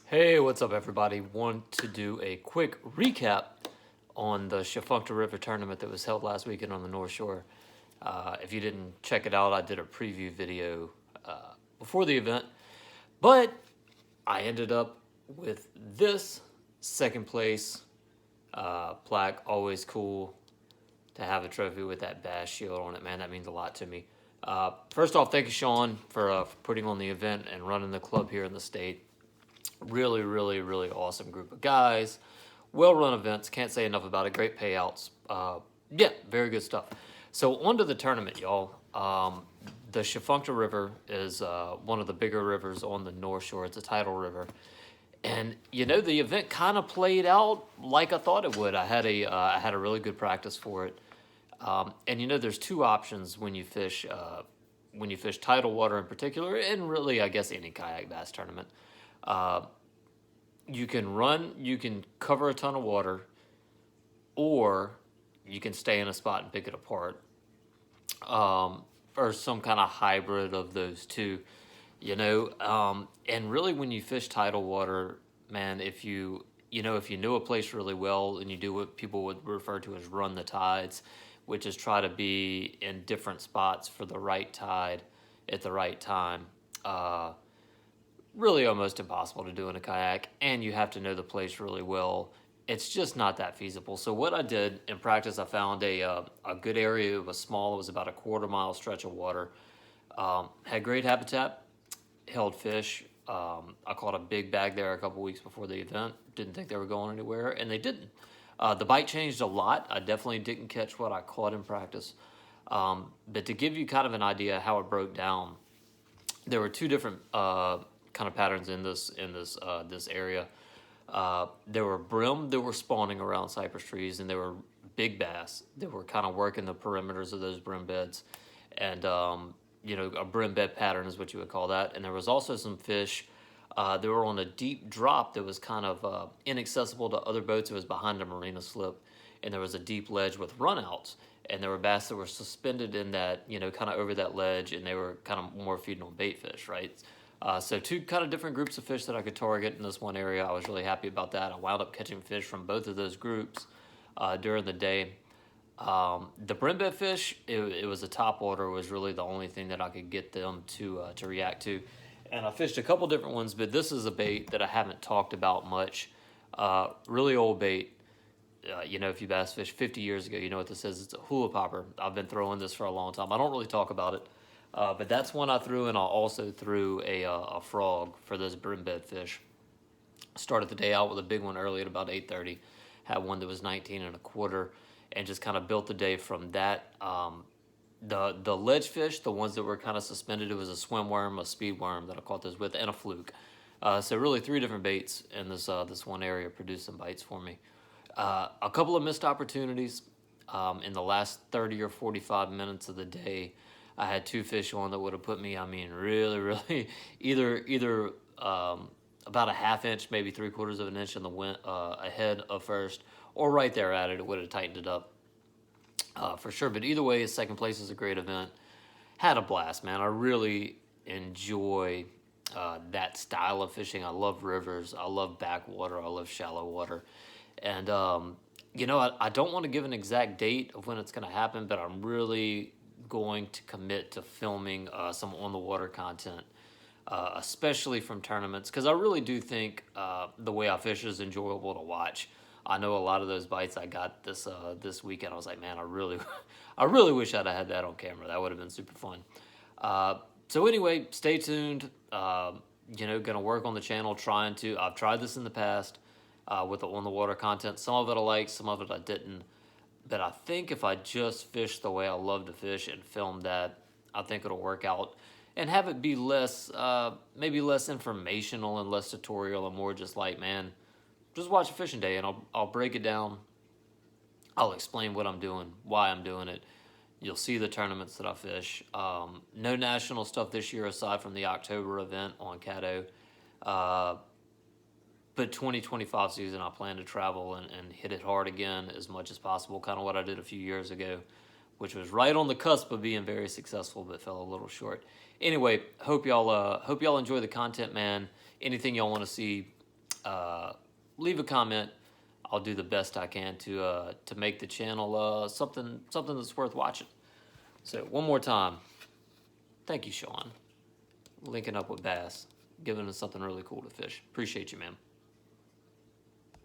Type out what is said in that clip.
Hey, what's up, everybody? Want to do a quick recap on the Tchefuncte River tournament that was held last weekend on the North Shore. If you didn't check it out, I did a preview video before the event, but I ended up with this second place plaque. Always cool to have a trophy with that bass shield on it, man. That means a lot to me. First off, thank you, Sean, for putting on the event and running the club here in the state. Really, really, really awesome group of guys. Well-run events. Can't say enough about it. Great payouts. Yeah, very good stuff. So on to the tournament, y'all. The Tchefuncte River is one of the bigger rivers on the North Shore. It's a tidal river. And, the event kind of played out like I thought it would. I had a really good practice for it. And, there's two options when you fish tidal water in particular, and really, I guess, any kayak bass tournament. You can cover a ton of water, or you can stay in a spot and pick it apart, or some kind of hybrid of those two, and really when you fish tidal water, man, if you know a place really well and you do what people would refer to as run the tides, which is try to be in different spots for the right tide at the right time, really almost impossible to do in a kayak, and you have to know the place really well. It's just not that feasible. So what I did in practice, I found a good area. It was small. It was about a quarter-mile stretch of water. Had great habitat, held fish. I caught a big bag there a couple weeks before the event. Didn't think they were going anywhere, and they didn't. The bite changed a lot. I definitely didn't catch what I caught in practice. But to give you kind of an idea how it broke down, there were two different kind of patterns in this area. There were brim that were spawning around cypress trees, and there were big bass that were kind of working the perimeters of those brim beds. And a brim bed pattern is what you would call that. And there was also some fish that were on a deep drop that was kind of inaccessible to other boats. It was behind a marina slip, and there was a deep ledge with runouts. And there were bass that were suspended in that, kind of over that ledge, and they were kind of more feeding on bait fish, right? So two kind of different groups of fish that I could target in this one area. I was really happy about that. I wound up catching fish from both of those groups during the day. The brim bed fish, it was a top water, was really the only thing that I could get them to react to. And I fished a couple different ones, but this is a bait that I haven't talked about much. Really old bait. If you bass fish 50 years ago, you know what this is. It's a hula popper. I've been throwing this for a long time. I don't really talk about it. But that's one I threw, and I also threw a frog for those brim bed fish. Started the day out with a big one early at about 8:30. Had one that was 19 and a quarter, and just kind of built the day from that. The ledge fish, the ones that were kind of suspended, it was a swim worm, a speed worm that I caught those with, and a fluke. So really three different baits in this one area produced some bites for me. A couple of missed opportunities in the last 30 or 45 minutes of the day. I had two fish on that would have put me, really, really, either about a half inch, maybe 3/4 of an inch in the wind ahead of first, or right there at it. It would have tightened it up for sure. But either way, second place is a great event. Had a blast, man. I really enjoy that style of fishing. I love rivers. I love backwater. I love shallow water. And, I don't want to give an exact date of when it's going to happen, but I'm really going to commit to filming some on-the-water content, especially from tournaments, because I really do think the way I fish is enjoyable to watch. I know a lot of those bites I got this weekend, I was like, man, I really wish I'd have had that on camera. That would have been super fun. So anyway, stay tuned. Gonna work on the channel, I've tried this in the past with the on-the-water content. Some of it I liked, some of it I didn't. But I think if I just fish the way I love to fish and film that, I think it'll work out. And have it be maybe less informational and less tutorial and more just like, man, just watch a fishing day, and I'll break it down. I'll explain what I'm doing, why I'm doing it. You'll see the tournaments that I fish. No national stuff this year aside from the October event on Caddo. But 2025 season, I plan to travel and hit it hard again as much as possible, kind of what I did a few years ago, which was right on the cusp of being very successful, but fell a little short. Anyway, hope y'all enjoy the content, man. Anything y'all want to see, leave a comment. I'll do the best I can to make the channel something that's worth watching. So one more time, thank you, Sean, linking up with bass, giving us something really cool to fish. Appreciate you, man.